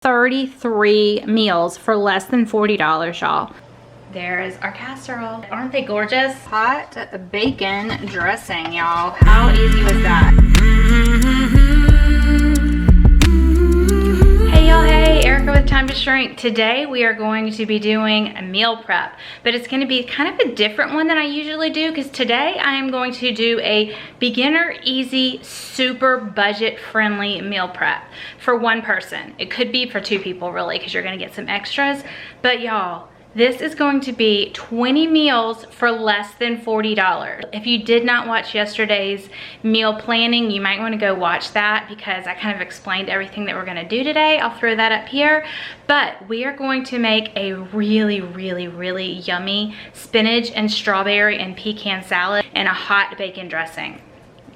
33 meals for less than $40, y'all. There is our casserole. Aren't they gorgeous? Hot bacon dressing, y'all. How easy was that? Hey y'all, hey, Erica with TimetoShrink. Today we are going to be doing a meal prep, but it's going to be kind of a different one than I usually do because today I am going to do a beginner, easy, super budget friendly meal prep for one person. It could be for two people really because you're going to get some extras, but y'all, this is going to be 20 meals for less than $40. If you did not watch yesterday's meal planning, you might want to go watch that because I kind of explained everything that we're going to do today. I'll throw that up here. But we are going to make a really, really, really yummy spinach and strawberry and pecan salad and a hot bacon dressing.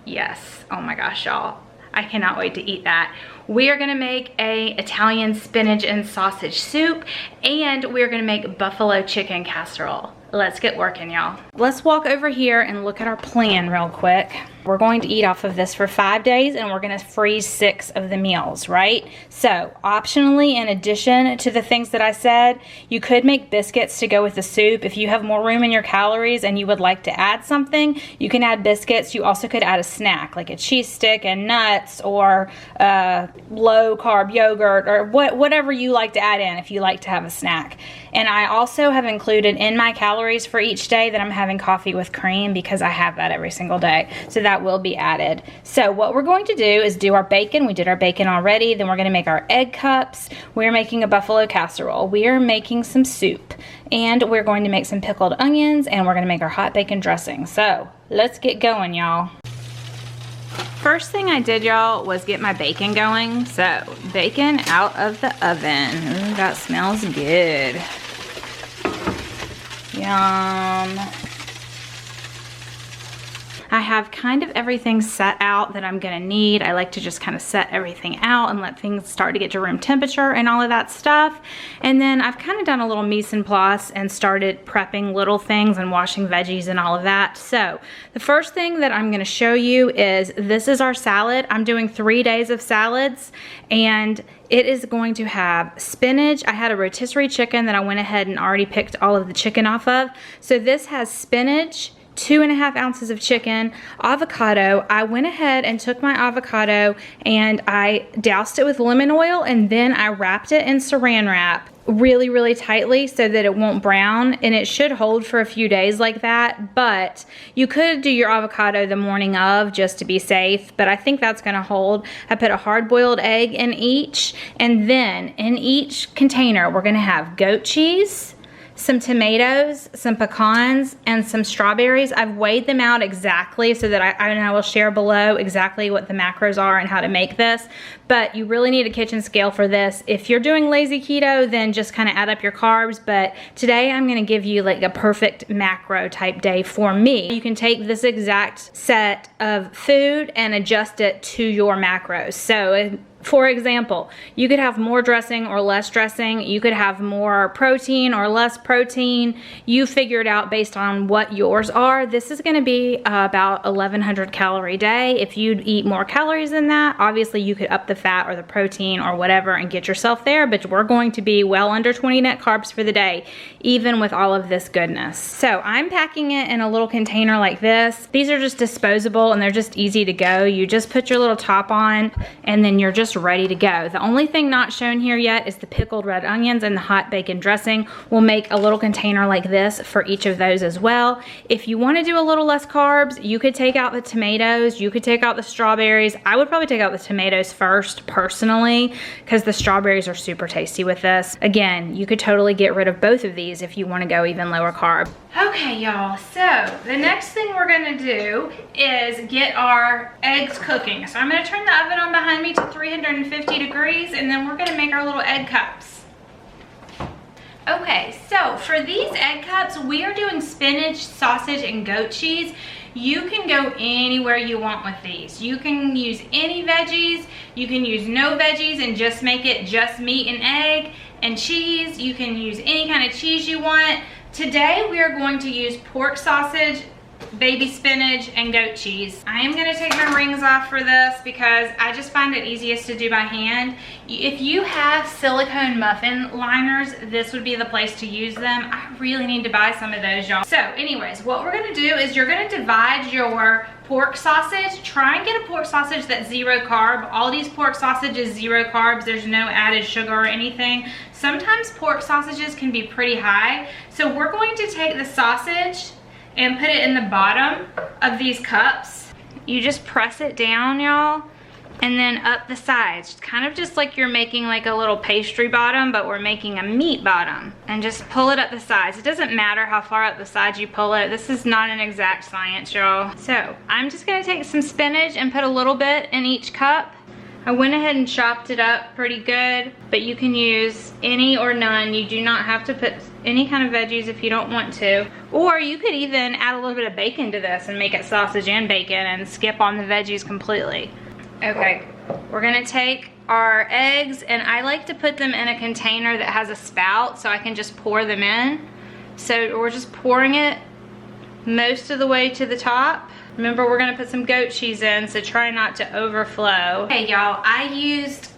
Yes. Oh my gosh, y'all. I cannot wait to eat that. We are gonna make a Italian spinach and sausage soup, and we're gonna make buffalo chicken casserole. Let's get working, y'all. Let's walk over here and look at our plan real quick. We're going to eat off of this for 5 days and we're gonna freeze 6 of the meals, right? So optionally, in addition to the things that I said, you could make biscuits to go with the soup. If you have more room in your calories and you would like to add something, you can add biscuits. You also could add a snack like a cheese stick and nuts or low carb yogurt or whatever you like to add in if you like to have a snack. And I also have included in my calories for each day that I'm having coffee with cream because I have that every single day. So that will be added. So what we're going to do is do our bacon. We did our bacon already. Then we're going to make our egg cups. We're making a buffalo casserole. We are making some soup. And we're going to make some pickled onions. And we're going to make our hot bacon dressing. So let's get going, y'all. First thing I did, y'all, was get my bacon going. So bacon out of the oven. Ooh, that smells good. Yum. I have kind of everything set out that I'm gonna need. I like to just kind of set everything out and let things start to get to room temperature and all of that stuff. And then I've kind of done a little mise en place and started prepping little things and washing veggies and all of that. So the first thing that I'm gonna show you is this is our salad. I'm doing 3 days of salads and it is going to have spinach. I had a rotisserie chicken that I went ahead and already picked all of the chicken off of. So this has spinach, 2.5 ounces of chicken, avocado. I went ahead and took my avocado and I doused it with lemon oil and then I wrapped it in saran wrap really, really tightly so that it won't brown, and it should hold for a few days like that. But you could do your avocado the morning of just to be safe, but I think that's gonna hold. I put a hard-boiled egg in each, and then in each container we're gonna have goat cheese, some tomatoes, some pecans, and some strawberries. I've weighed them out exactly so that I will share below exactly what the macros are and how to make this. But you really need a kitchen scale for this. If you're doing lazy keto, then just kind of add up your carbs. But today I'm gonna give you like a perfect macro type day for me. You can take this exact set of food and adjust it to your macros. So for example, you could have more dressing or less dressing. You could have more protein or less protein. You figure it out based on what yours are. This is gonna be about 1,100 calorie day. If you'd eat more calories than that, obviously you could up the fat or the protein or whatever and get yourself there, but we're going to be well under 20 net carbs for the day, even with all of this goodness. So I'm packing it in a little container like this. These are just disposable and they're just easy to go. You just put your little top on and then you're just ready to go. The only thing not shown here yet is the pickled red onions and the hot bacon dressing. We'll make a little container like this for each of those as well. If you want to do a little less carbs, you could take out the tomatoes, you could take out the strawberries. I would probably take out the tomatoes first personally because the strawberries are super tasty with this. Again, you could totally get rid of both of these if you want to go even lower carb. Okay, y'all, so the next thing we're gonna do is get our eggs cooking. So I'm gonna turn the oven on behind me to 350 degrees and then we're gonna make our little egg cups. Okay, so for these egg cups, we are doing spinach, sausage, and goat cheese. You can go anywhere you want with these. You can use any veggies, you can use no veggies and just make it just meat and egg and cheese. You can use any kind of cheese you want. Today we are going to use pork sausage baby spinach, and goat cheese. I am gonna take my rings off for this because I just find it easiest to do by hand. If you have silicone muffin liners, this would be the place to use them. I really need to buy some of those, y'all. So anyways, what we're gonna do is you're gonna divide your pork sausage. Try and get a pork sausage that's 0 carb. All these pork sausages 0 carbs. There's no added sugar or anything. Sometimes pork sausages can be pretty high. So we're going to take the sausage and put it in the bottom of these cups. You just press it down, y'all, and then up the sides. It's kind of just like you're making like a little pastry bottom, but we're making a meat bottom. And just pull it up the sides. It doesn't matter how far up the sides you pull it. This is not an exact science, y'all. So I'm just gonna take some spinach and put a little bit in each cup. I went ahead and chopped it up pretty good, but you can use any or none. You do not have to put any kind of veggies if you don't want to. Or you could even add a little bit of bacon to this and make it sausage and bacon and skip on the veggies completely. Okay, we're gonna take our eggs, and I like to put them in a container that has a spout so I can just pour them in. So we're just pouring it most of the way to the top. Remember, we're gonna put some goat cheese in, so try not to overflow. Hey y'all, I used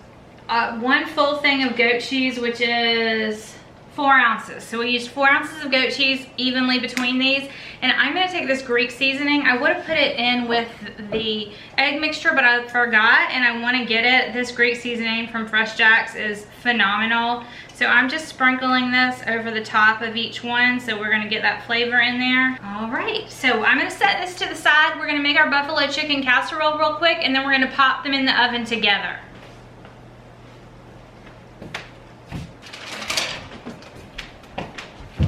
1 full thing of goat cheese, which is 4 ounces. So we used 4 ounces of goat cheese evenly between these. And I'm gonna take this Greek seasoning. I would have put it in with the egg mixture, but I forgot, and I wanna get it. This Greek seasoning from Fresh Jack's is phenomenal. So I'm just sprinkling this over the top of each one, so we're gonna get that flavor in there. All right, so I'm gonna set this to the side. We're gonna make our buffalo chicken casserole real quick, and then we're gonna pop them in the oven together.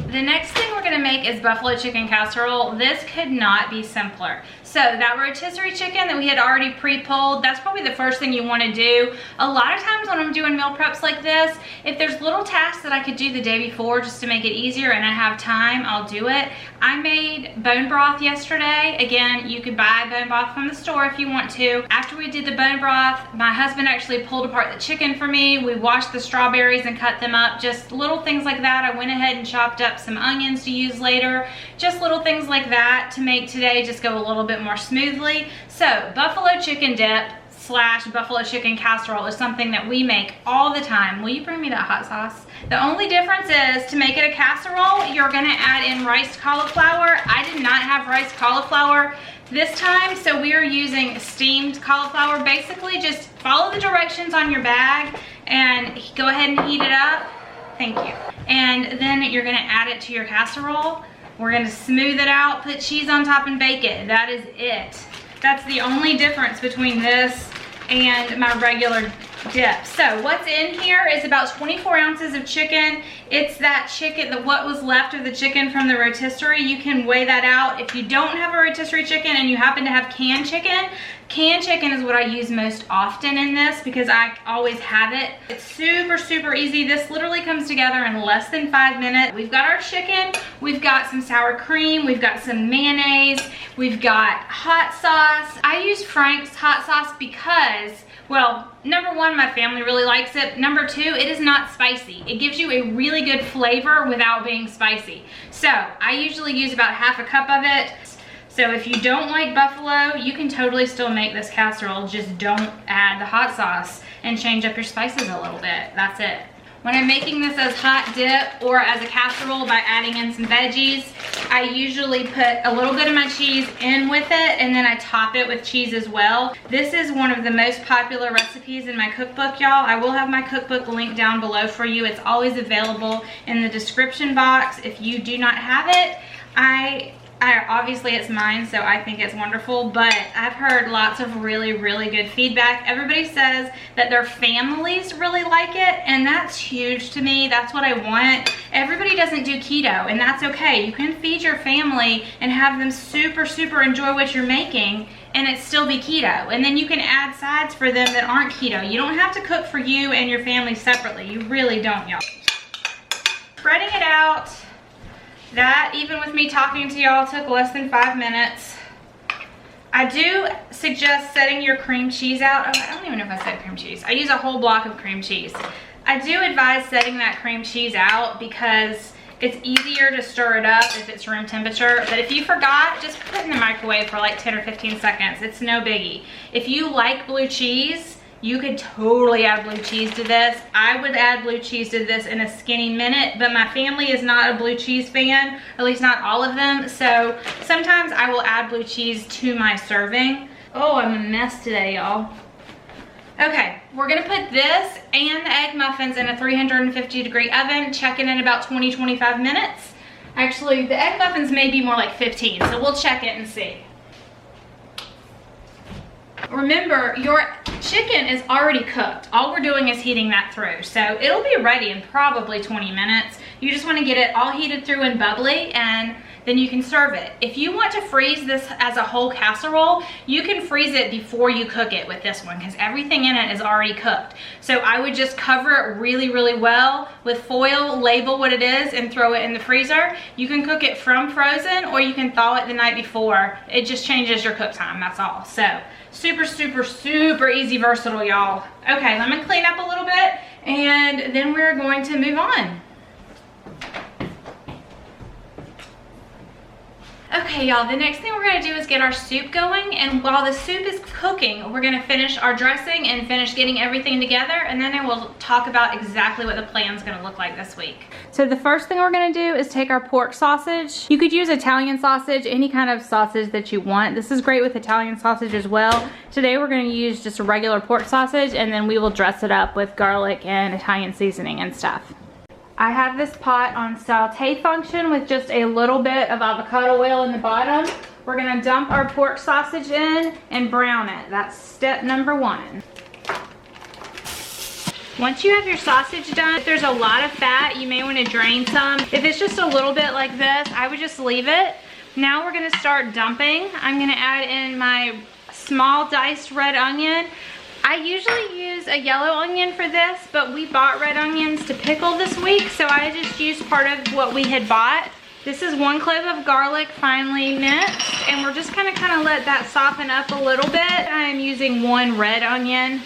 The next thing we're gonna make is buffalo chicken casserole. This could not be simpler. So that rotisserie chicken that we had already pre-pulled, that's probably the first thing you wanna do. A lot of times when I'm doing meal preps like this, if there's little tasks that I could do the day before just to make it easier and I have time, I'll do it. I made bone broth yesterday. Again, you could buy bone broth from the store if you want to. After we did the bone broth, my husband actually pulled apart the chicken for me. We washed the strawberries and cut them up. Just little things like that. I went ahead and chopped up some onions to use later. Just little things like that to make today just go a little bit more smoothly. So buffalo chicken dip / buffalo chicken casserole is something that we make all the time. Will you bring me that hot sauce? The only difference is to make it a casserole, you're gonna add in riced cauliflower. I did not have riced cauliflower this time, so we are using steamed cauliflower. Basically just follow the directions on your bag and go ahead and heat it up. Thank you. And then you're gonna add it to your casserole. We're gonna smooth it out, put cheese on top and bake it. That is it. That's the only difference between this and my regular dip. So what's in here is about 24 ounces of chicken. It's that chicken, what was left of the chicken from the rotisserie. You can weigh that out. If you don't have a rotisserie chicken and you happen to have canned chicken is what I use most often in this because I always have it. It's super, super easy. This literally comes together in less than 5 minutes. We've got our chicken, we've got some sour cream, we've got some mayonnaise, we've got hot sauce. I use Frank's hot sauce because, well, number one, my family really likes it. Number two, it is not spicy. It gives you a really good flavor without being spicy. So I usually use about ½ cup of it. So if you don't like buffalo, you can totally still make this casserole. Just don't add the hot sauce and change up your spices a little bit. That's it. When I'm making this as hot dip or as a casserole by adding in some veggies, I usually put a little bit of my cheese in with it and then I top it with cheese as well. This is one of the most popular recipes in my cookbook, y'all. I will have my cookbook linked down below for you. It's always available in the description box. If you do not have it, obviously it's mine, so I think it's wonderful, but I've heard lots of really, really good feedback. Everybody says that their families really like it, and that's huge to me. That's what I want. Everybody doesn't do keto, and that's okay. You can feed your family and have them super, super enjoy what you're making, and it still be keto. And then you can add sides for them that aren't keto. You don't have to cook for you and your family separately. You really don't, y'all. Spreading it out. That, even with me talking to y'all, took less than 5 minutes. I do suggest setting your cream cheese out. Oh, I don't even know if I said cream cheese. I use a whole block of cream cheese. I do advise setting that cream cheese out because It's easier to stir it up if it's room temperature, but if you forgot, just put it in the microwave for like 10 or 15 seconds. It's no biggie. If you like blue cheese, you could totally add blue cheese to this. I would add blue cheese to this in a skinny minute, but my family is not a blue cheese fan, at least not all of them. So sometimes I will add blue cheese to my serving. Oh, I'm a mess today, y'all. Okay, we're gonna put this and the egg muffins in a 350-degree oven, check in about 20-25 minutes. Actually, the egg muffins may be more like 15, so we'll check it and see. Remember, your chicken is already cooked. All we're doing is heating that through. So it'll be ready in probably 20 minutes. You just want to get it all heated through and bubbly, and then you can serve it. If you want to freeze this as a whole casserole, you can freeze it before you cook it with this one because everything in it is already cooked. So I would just cover it really, really well with foil, label what it is, and throw it in the freezer. You can cook it from frozen or you can thaw it the night before. It just changes your cook time, that's all. So super, super, super easy, versatile, y'all. Okay, let me clean up a little bit and then we're going to move on. Okay, y'all, the next thing we're gonna do is get our soup going, and while the soup is cooking, we're gonna finish our dressing and finish getting everything together, and then I will talk about exactly what the plan's gonna look like this week. So the first thing we're gonna do is take our pork sausage. You could use Italian sausage, any kind of sausage that you want. This is great with Italian sausage as well. Today we're gonna use just a regular pork sausage, and then we will dress it up with garlic and Italian seasoning and stuff. I have this pot on saute function with just a little bit of avocado oil in the bottom. We're gonna dump our pork sausage in and brown it. That's step number one. Once you have your sausage done, if there's a lot of fat, you may wanna drain some. If it's just a little bit like this, I would just leave it. Now we're gonna start dumping. I'm gonna add in my small diced red onion. I usually use a yellow onion for this, but we bought red onions to pickle this week, so I just used part of what we had bought. This is 1 clove of garlic finely minced, and we're just gonna kind of let that soften up a little bit. I am using 1 red onion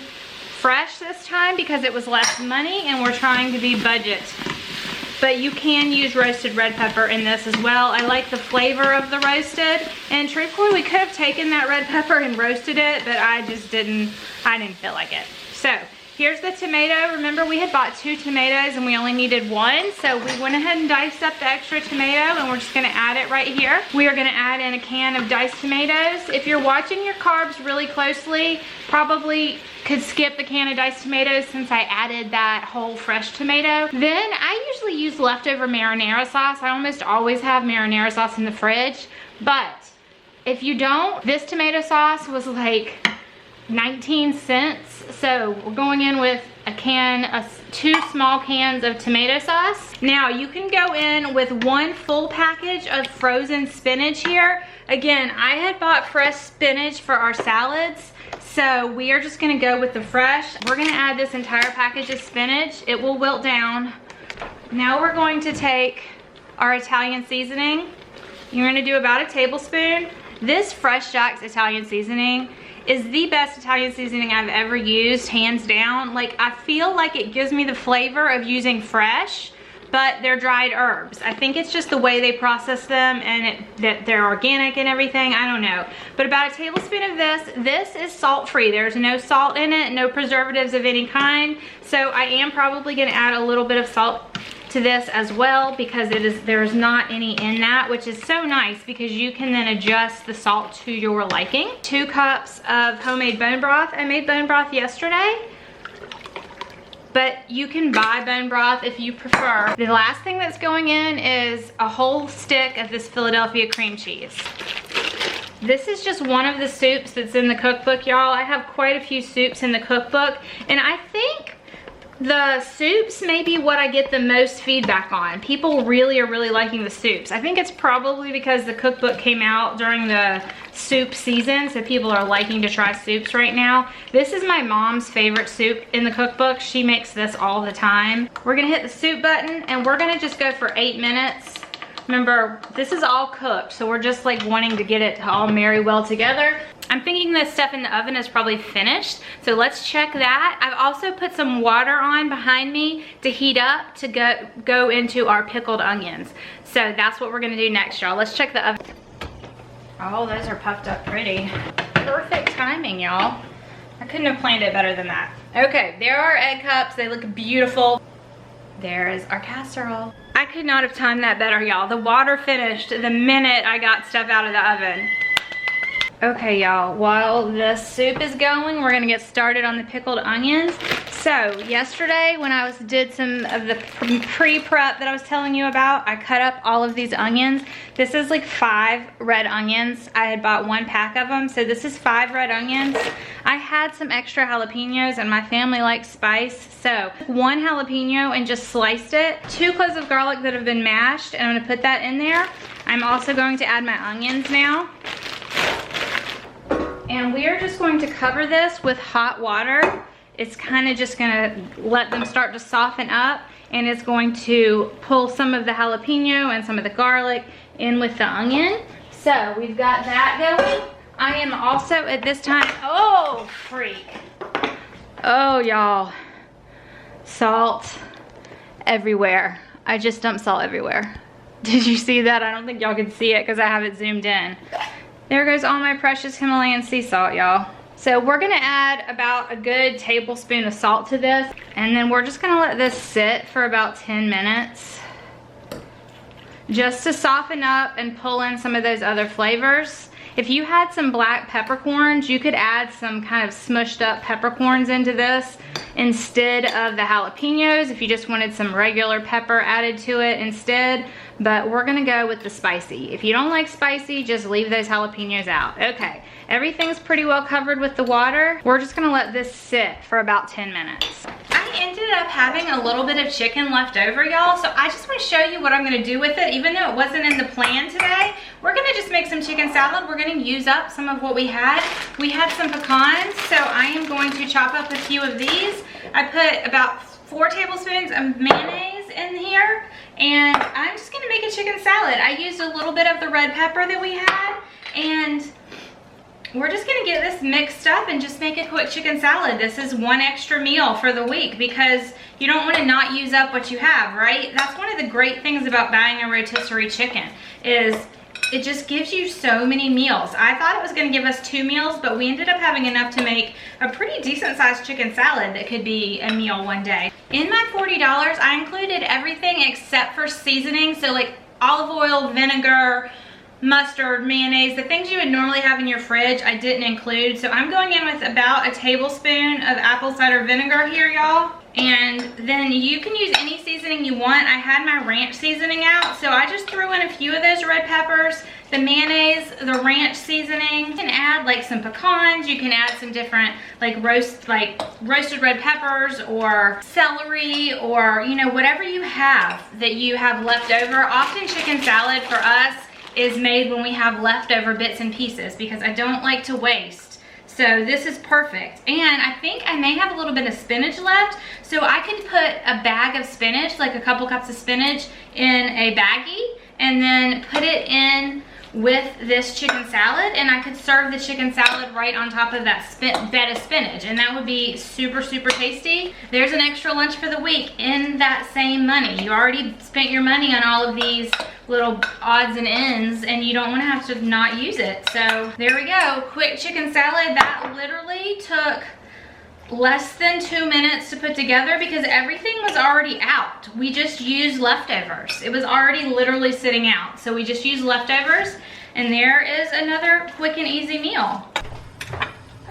fresh this time because it was less money and we're trying to be budget. But you can use roasted red pepper in this as well. I like the flavor of the roasted, and truthfully we could have taken that red pepper and roasted it, but I didn't feel like it. So here's the tomato. Remember, we had bought 2 tomatoes and we only needed 1, so we went ahead and diced up the extra tomato, and we're just gonna add it right here. We are gonna add in a can of diced tomatoes. If you're watching your carbs really closely, probably could skip the can of diced tomatoes since I added that whole fresh tomato. Then I usually use leftover marinara sauce. I almost always have marinara sauce in the fridge, but if you don't, this tomato sauce was like 19 cents. So we're going in with a can, 2 small cans of tomato sauce. Now you can go in with 1 full package of frozen spinach here. Again, I had bought fresh spinach for our salads, so we are just gonna go with the fresh. We're gonna add this entire package of spinach. It will wilt down. Now we're going to take our Italian seasoning. You're gonna do about a tablespoon. This Fresh Jack's Italian seasoning is the best Italian seasoning I've ever used, hands down. Like, I feel like it gives me the flavor of using fresh, but they're dried herbs. I think it's just the way they process them and that they're organic and everything, I don't know. But about a tablespoon of this. This is salt-free. There's no salt in it, no preservatives of any kind. So I am probably gonna add a little bit of salt to this as well because there's not any in that, which is so nice because you can then adjust the salt to your liking. 2 cups of homemade bone broth. I made bone broth yesterday, but you can buy bone broth if you prefer. The last thing that's going in is a whole stick of this Philadelphia cream cheese. This is just one of the soups that's in the cookbook, y'all. I have quite a few soups in the cookbook, and I think the soups may be what I get the most feedback on. People really are really liking the soups. I think it's probably because the cookbook came out during the soup season, so people are liking to try soups right now. This is my mom's favorite soup in the cookbook. She makes this all the time. We're gonna hit the soup button and we're gonna just go for 8 minutes. Remember, this is all cooked, so we're just like wanting to get it all marry well together. I'm thinking this stuff in the oven is probably finished, so let's check that. I've also put some water on behind me to heat up to go into our pickled onions. So that's what we're gonna do next, y'all. Let's check the oven. Oh, those are puffed up pretty. Perfect timing, y'all. I couldn't have planned it better than that. Okay, there are egg cups. They look beautiful. There is our casserole. I could not have timed that better, y'all. The water finished the minute I got stuff out of the oven. Okay, y'all, while the soup is going, we're gonna get started on the pickled onions. So yesterday when I did some of the pre-prep that I was telling you about, I cut up all of these onions. This is like 5 red onions. I had bought 1 pack of them, so this is 5 red onions. I had some extra jalapenos and my family likes spice, so 1 jalapeno and just sliced it. 2 cloves of garlic that have been mashed, and I'm gonna put that in there. I'm also going to add my onions now. And we are just going to cover this with hot water. It's kind of just gonna let them start to soften up, and it's going to pull some of the jalapeno and some of the garlic in with the onion. So we've got that going. I am also at this time, oh freak. Oh y'all, salt everywhere. I just dumped salt everywhere. Did you see that? I don't think y'all could see it because I have it zoomed in. There goes all my precious Himalayan sea salt, y'all. So we're gonna add about a good tablespoon of salt to this, and then we're just gonna let this sit for about 10 minutes just to soften up and pull in some of those other flavors. If you had some black peppercorns, you could add some kind of smushed up peppercorns into this instead of the jalapenos if you just wanted some regular pepper added to it instead. But we're gonna go with the spicy. If you don't like spicy, just leave those jalapenos out. Okay, everything's pretty well covered with the water. We're just gonna let this sit for about 10 minutes. I ended up having a little bit of chicken left over, y'all, so I just wanna show you what I'm gonna do with it. Even though it wasn't in the plan today, we're gonna just make some chicken salad. We're gonna use up some of what we had. We had some pecans, so I am going to chop up a few of these. I put about 4 tablespoons of mayonnaise in here, and I'm just gonna make a chicken salad. I used a little bit of the red pepper that we had, and we're just gonna get this mixed up and just make a quick chicken salad. This is 1 extra meal for the week because you don't wanna not use up what you have, right? That's one of the great things about buying a rotisserie chicken is it just gives you so many meals. I thought it was gonna give us 2 meals, but we ended up having enough to make a pretty decent sized chicken salad that could be a meal one day. In my $40, I included everything except for seasoning. So like olive oil, vinegar, mustard, mayonnaise, the things you would normally have in your fridge, I didn't include. So I'm going in with about a tablespoon of apple cider vinegar here, y'all. And then you can use any seasoning you want. I had my ranch seasoning out, so I just threw in a few of those red peppers, the mayonnaise, the ranch seasoning. You can add like some pecans, you can add some different like roasted red peppers or celery, or you know, whatever you have that you have left over. Often chicken salad for us is made when we have leftover bits and pieces because I don't like to waste. So this is perfect. And I think I may have a little bit of spinach left, so I can put a bag of spinach, like a couple cups of spinach, in a baggie and then put it in with this chicken salad, and I could serve the chicken salad right on top of that bed of spinach, and that would be super, super tasty. There's an extra lunch for the week in that same money. You already spent your money on all of these little odds and ends, and you don't want to have to not use it. So there we go, quick chicken salad. That literally took less than 2 minutes to put together because everything was already out. We just used leftovers. It was already literally sitting out. So we just used leftovers, and there is another quick and easy meal.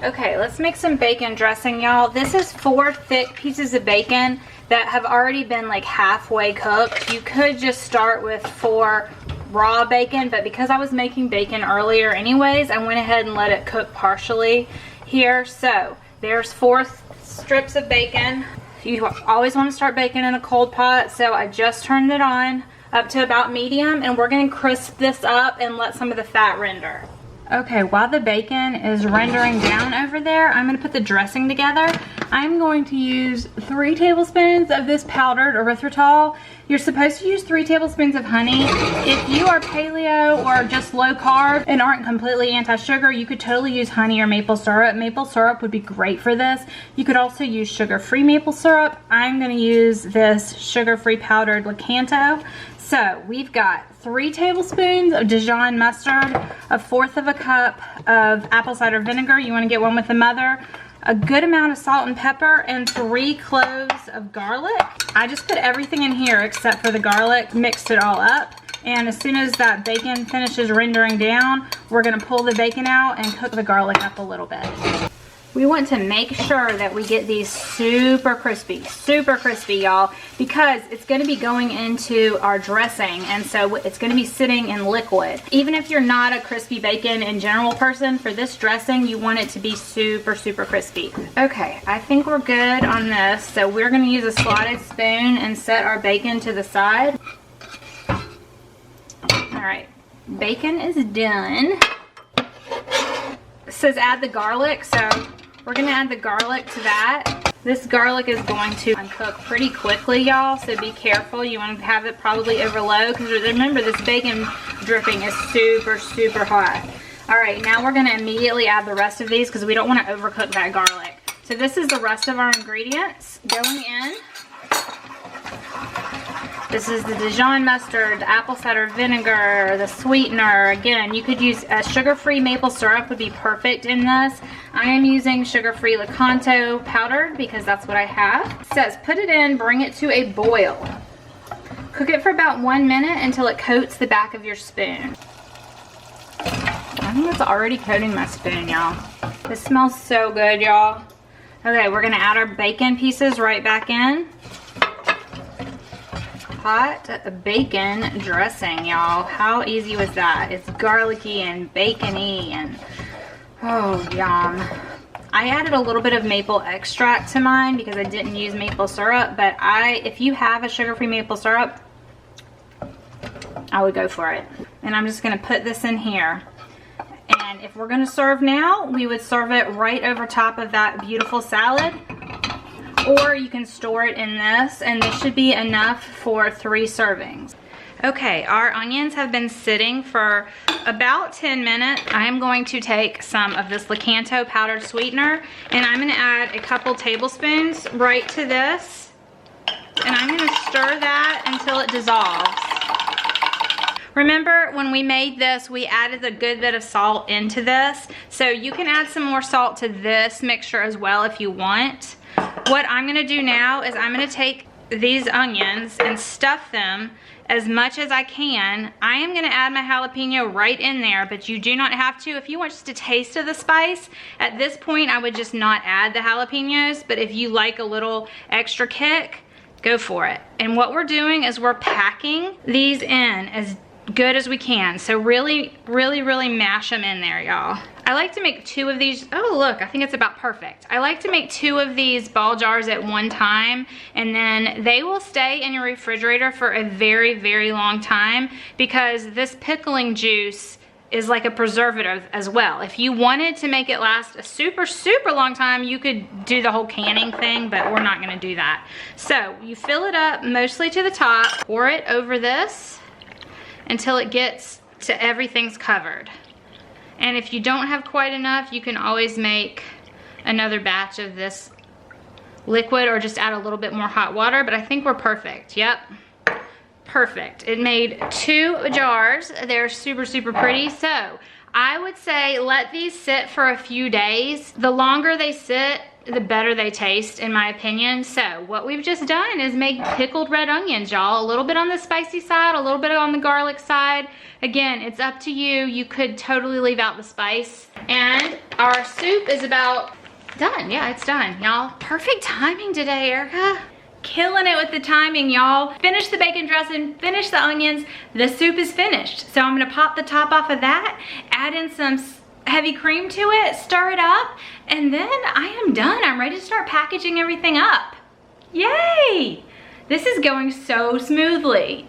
Okay, let's make some bacon dressing, y'all. This is 4 thick pieces of bacon that have already been like halfway cooked. You could just start with 4 raw bacon, but because I was making bacon earlier anyways, I went ahead and let it cook partially here. So there's 4 strips of bacon. You always want to start bacon in a cold pot, so I just turned it on up to about medium, and we're going to crisp this up and let some of the fat render. Okay, while the bacon is rendering down over there, I'm going to put the dressing together. I'm going to use 3 tablespoons of this powdered erythritol. You're supposed to use 3 tablespoons of honey. If you are paleo or just low carb and aren't completely anti-sugar, you could totally use honey or maple syrup. Maple syrup would be great for this. You could also use sugar-free maple syrup. I'm going to use this sugar-free powdered Lakanto. So we've got 3 tablespoons of Dijon mustard, 1/4 of a cup of apple cider vinegar. You want to get one with the mother. A good amount of salt and pepper, and 3 cloves of garlic. I just put everything in here except for the garlic, mixed it all up. And as soon as that bacon finishes rendering down, we're gonna pull the bacon out and cook the garlic up a little bit. We want to make sure that we get these super crispy, y'all, because it's going to be going into our dressing, and so it's going to be sitting in liquid. Even if you're not a crispy bacon in general person, for this dressing, you want it to be super crispy. Okay, I think we're good on this, so we're going to use a slotted spoon and set our bacon to the side. All right, bacon is done. It says add the garlic, so we're gonna add the garlic to that. This garlic is going to uncook pretty quickly, y'all, so be careful. You want to have it probably over low, because remember, this bacon dripping is super hot. All right, now we're gonna immediately add the rest of these because we don't want to overcook that garlic. So this is the rest of our ingredients going in. This is the Dijon mustard, the apple cider vinegar, the sweetener. Again, you could use a sugar-free maple syrup would be perfect in this. I am using sugar-free Lakanto powdered because that's what I have. It says put it in, bring it to a boil. Cook it for about 1 minute until it coats the back of your spoon. I think it's already coating my spoon, y'all. This smells so good, y'all. Okay, we're gonna add our bacon pieces right back in. Hot bacon dressing, y'all. How easy was that? It's garlicky and bacony and oh, yum. I added a little bit of maple extract to mine because I didn't use maple syrup, but if you have a sugar-free maple syrup, I would go for it. And I'm just gonna put this in here. And if we're gonna serve now, we would serve it right over top of that beautiful salad. Or you can store it in this, and this should be enough for 3 servings. Okay, our onions have been sitting for about 10 minutes. I'm going to take some of this Lakanto powdered sweetener, and I'm gonna add a couple tablespoons right to this. And I'm gonna stir that until it dissolves. Remember, when we made this, we added a good bit of salt into this. So you can add some more salt to this mixture as well if you want. What I'm gonna do now is I'm gonna take these onions and stuff them as much as I can. I am gonna add my jalapeno right in there, but you do not have to. If you want just a taste of the spice, at this point I would just not add the jalapenos, but if you like a little extra kick, go for it. And what we're doing is we're packing these in as good as we can. So really mash them in there, y'all. I like to make 2 of these. Oh, look, I think it's about perfect. I like to make 2 of these ball jars at one time, and then they will stay in your refrigerator for a very long time because this pickling juice is like a preservative as well. If you wanted to make it last a super long time, you could do the whole canning thing, but we're not gonna do that. So you fill it up mostly to the top, pour it over this until it gets to everything's covered. And if you don't have quite enough, you can always make another batch of this liquid or just add a little bit more hot water, but I think we're perfect. Yep, perfect. It made 2 jars. They're super pretty. So I would say let these sit for a few days. The longer they sit, the better they taste, in my opinion. So what we've just done is make pickled red onions, y'all. A little bit on the spicy side, a little bit on the garlic side. Again, it's up to you. You could totally leave out the spice. And our soup is about done. Yeah, it's done, y'all. Perfect timing today, Erica. Killing it with the timing, y'all. Finish the bacon dressing, finish the onions. The soup is finished. So I'm gonna pop the top off of that, add in some heavy cream to it, stir it up, and then I am done. I'm ready to start packaging everything up. Yay! This is going so smoothly.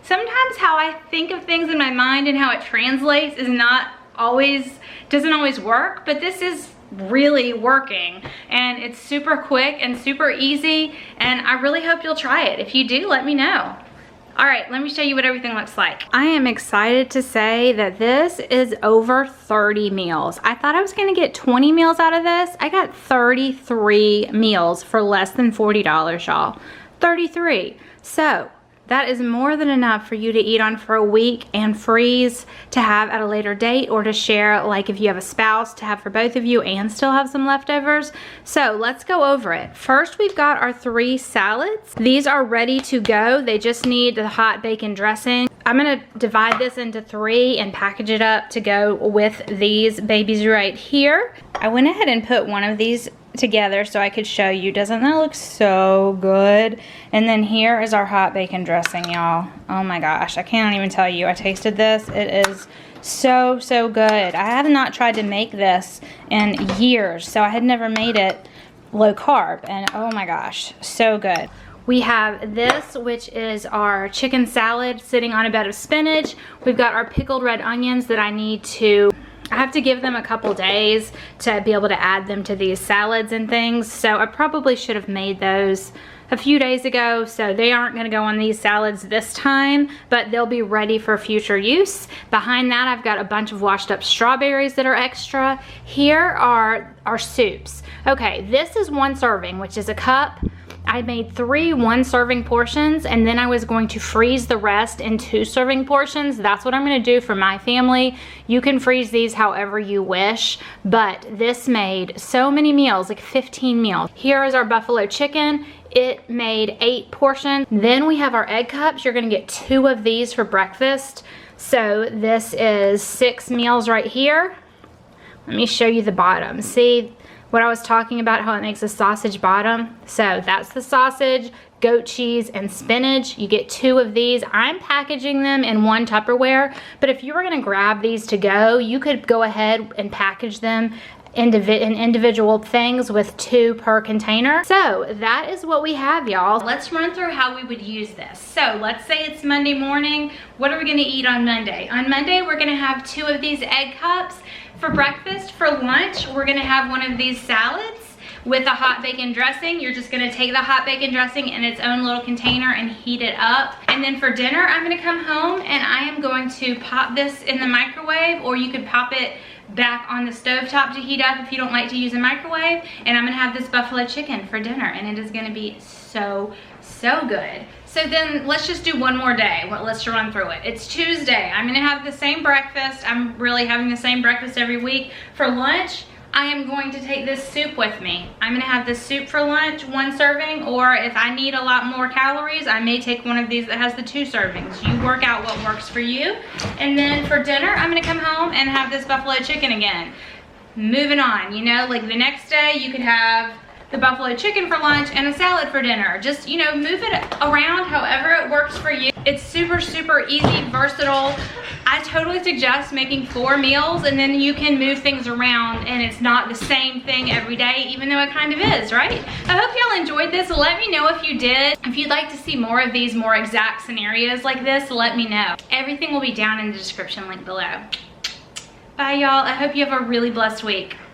Sometimes how I think of things in my mind and how it translates is not always, doesn't always work, but this is really working, and it's super quick and super easy, and I really hope you'll try it. If you do, let me know. All right, let me show you what everything looks like. I am excited to say that this is over 30 meals. I thought I was gonna get 20 meals out of this. I got 33 meals for less than $40, y'all. 33. So that is more than enough for you to eat on for a week and freeze to have at a later date, or to share, like if you have a spouse, to have for both of you and still have some leftovers. So let's go over it. First, we've got our 3 salads. These are ready to go. They just need the hot bacon dressing. I'm gonna divide this into 3 and package it up to go with these babies right here. I went ahead and put one of these together so I could show you. Doesn't that look so good? And then here is our hot bacon dressing, y'all. Oh my gosh, I can't even tell you. I tasted this. It is so good. I have not tried to make this in years, so I had never made it low carb, and oh my gosh, so good. We have this, which is our chicken salad sitting on a bed of spinach. We've got our pickled red onions that I have to give them a couple days to be able to add them to these salads and things. So I probably should have made those a few days ago, so they aren't gonna go on these salads this time, but they'll be ready for future use. Behind that, I've got a bunch of washed up strawberries that are extra. Here are our soups. Okay, this is 1 serving, which is a cup. I made 3 1-serving portions, and then I was going to freeze the rest in 2-serving portions. That's what I'm gonna do for my family. You can freeze these however you wish, but this made so many meals, like 15 meals. Here is our buffalo chicken. It made 8 portions. Then we have our egg cups. You're gonna get 2 of these for breakfast. So this is 6 meals right here. Let me show you the bottom. See what I was talking about, how it makes a sausage bottom? So that's the sausage, goat cheese, and spinach. You get 2 of these. I'm packaging them in 1 Tupperware, but if you were gonna grab these to go, you could go ahead and package them in individual things with 2 per container. So that is what we have, y'all. Let's run through how we would use this. So let's say it's Monday morning. What are we gonna eat on Monday? On Monday, we're gonna have 2 of these egg cups. For breakfast. For lunch, we're gonna have 1 of these salads with a hot bacon dressing. You're just gonna take the hot bacon dressing in its own little container and heat it up. And then for dinner, I'm gonna come home and I am going to pop this in the microwave, or you could pop it back on the stovetop to heat up if you don't like to use a microwave. And I'm gonna have this buffalo chicken for dinner, and it is gonna be so good. So then let's just do 1 more day. Well, let's run through it. It's Tuesday. I'm gonna have the same breakfast. I'm really having the same breakfast every week. For lunch, I am going to take this soup with me. I'm gonna have this soup for lunch, 1 serving, or if I need a lot more calories, I may take one of these that has the 2 servings. You work out what works for you. And then for dinner, I'm gonna come home and have this buffalo chicken again. Moving on, you know, like the next day you could have the buffalo chicken for lunch and a salad for dinner. Just, you know, move it around however it works for you. It's super easy, versatile. I totally suggest making 4 meals, and then you can move things around and it's not the same thing every day, even though it kind of is, right? I hope y'all enjoyed this. Let me know if you did. If you'd like to see more of these more exact scenarios like this, let me know. Everything will be down in the description link below. Bye, y'all. I hope you have a really blessed week.